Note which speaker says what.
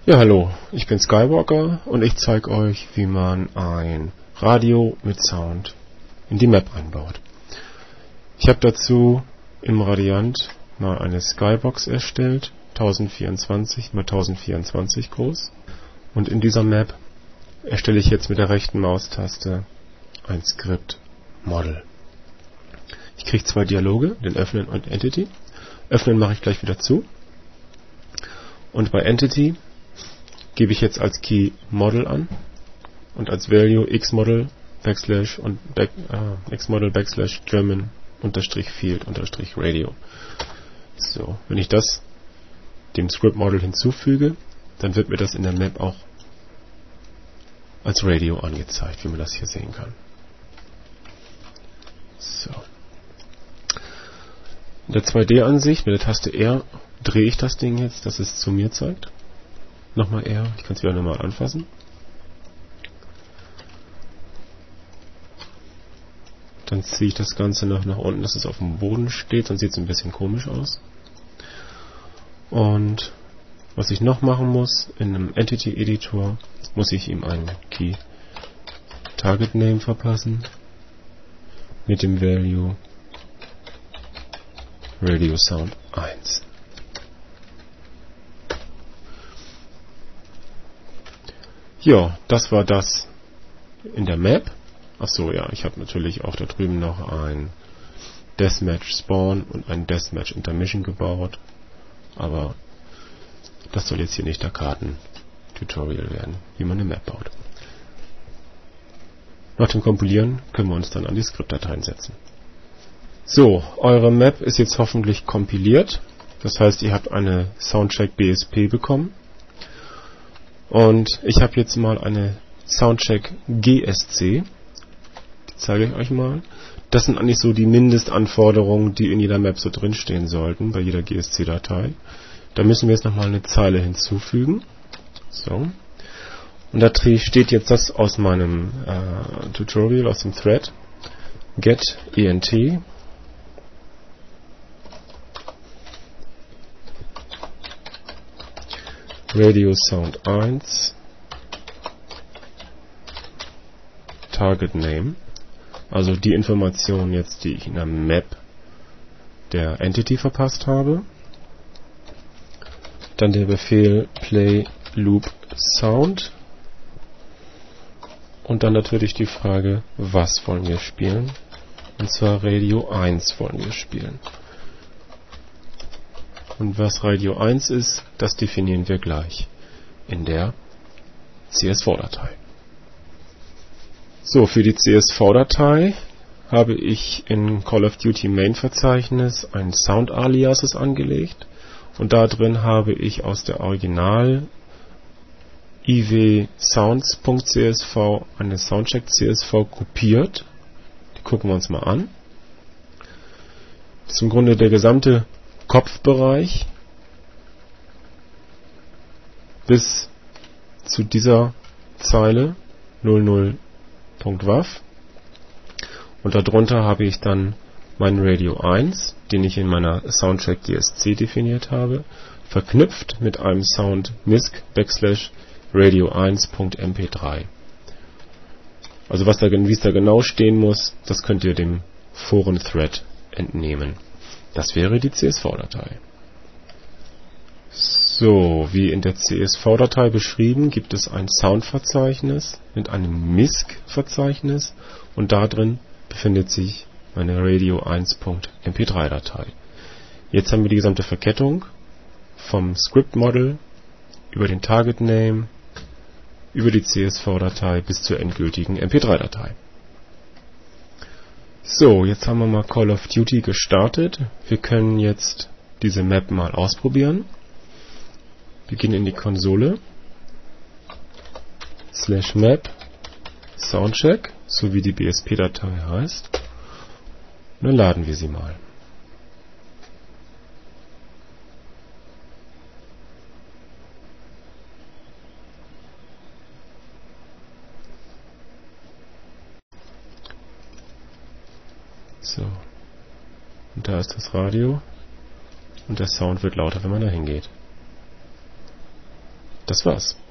Speaker 1: Ja, hallo, ich bin Skywalker und ich zeige euch, wie man ein Radio mit Sound in die Map einbaut. Ich habe dazu im Radiant mal eine Skybox erstellt, 1024 x 1024 groß, und in dieser Map erstelle ich jetzt mit der rechten Maustaste ein Script Model. Ich kriege zwei Dialoge, den Öffnen und Entity. Öffnen mache ich gleich wieder zu. Und bei Entity gebe ich jetzt als Key Model an und als Value xmodel backslash und xmodel backslash German unterstrich Field unterstrich Radio. So, wenn ich das dem Script Model hinzufüge, dann wird mir das in der Map auch als Radio angezeigt, wie man das hier sehen kann. So. In der 2D-Ansicht mit der Taste R drehe ich das Ding jetzt, dass es zu mir zeigt. Nochmal R, ich kann es wieder normal anfassen. Dann ziehe ich das Ganze nach unten, dass es auf dem Boden steht, dann sieht es ein bisschen komisch aus. Und was ich noch machen muss, in einem Entity Editor muss ich ihm einen Key Target Name verpassen mit dem Value Radio Sound 1. Ja, das war das in der Map. Achso, ja, ich habe natürlich auch da drüben noch ein Deathmatch Spawn und ein Deathmatch Intermission gebaut. Aber das soll jetzt hier nicht der Karten-Tutorial werden, wie man eine Map baut. Nach dem Kompilieren können wir uns dann an die Skriptdateien setzen. So, eure Map ist jetzt hoffentlich kompiliert. Das heißt, ihr habt eine Soundcheck BSP bekommen. Und ich habe jetzt mal eine Soundcheck GSC. Die zeige ich euch mal. Das sind eigentlich so die Mindestanforderungen, die in jeder Map so drinstehen sollten, bei jeder GSC-Datei. Da müssen wir jetzt nochmal eine Zeile hinzufügen. So. Und da steht jetzt das aus meinem Tutorial, aus dem Thread. Get ENT. Radio Sound 1 Target Name, also die Information jetzt, die ich in der Map der Entity verpasst habe. Dann der Befehl Play Loop Sound und dann natürlich die Frage, was wollen wir spielen? Und zwar Radio 1 wollen wir spielen. Und was Radio 1 ist, das definieren wir gleich in der CSV-Datei. So, für die CSV-Datei habe ich in Call of Duty Main-Verzeichnis ein Sound-Aliases angelegt und da drin habe ich aus der Original iwsounds.csv eine Soundcheck.csv kopiert. Die gucken wir uns mal an. Das ist im Grunde der gesamte Kopfbereich bis zu dieser Zeile 00.wav und darunter habe ich dann meinen Radio 1, den ich in meiner Soundcheck DSC definiert habe, verknüpft mit einem Sound misc /radio 1.mp3. Also wie es da genau stehen muss, das könnt ihr dem Foren-Thread entnehmen. Das wäre die CSV-Datei. So, wie in der CSV-Datei beschrieben, gibt es ein Soundverzeichnis mit einem MISC-Verzeichnis und da drin befindet sich meine Radio 1.mp3-Datei. Jetzt haben wir die gesamte Verkettung vom Script Model über den Target Name, über die CSV-Datei bis zur endgültigen mp3-Datei. So, jetzt haben wir mal Call of Duty gestartet. Wir können jetzt diese Map mal ausprobieren. Wir gehen in die Konsole, /map, Soundcheck, so wie die BSP-Datei heißt. Und dann laden wir sie mal. So. Und da ist das Radio. Und der Sound wird lauter, wenn man da hingeht. das war's.